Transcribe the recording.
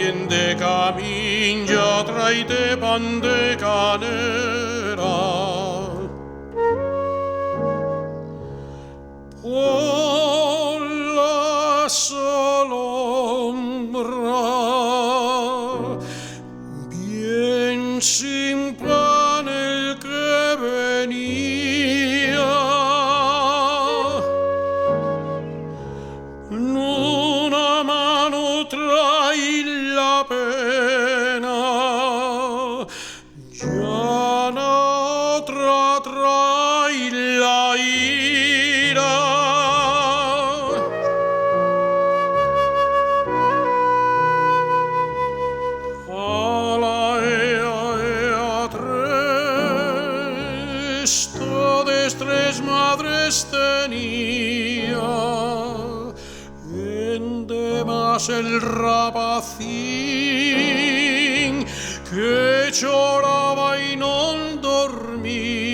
bien de camín, ya traite pan de canera. Por la sombra, bien sin pan el que venía, en una mano trae la pena, ya en otra trae la ira. Tres madres tenía, en demás el rapacín que lloraba y no dormía.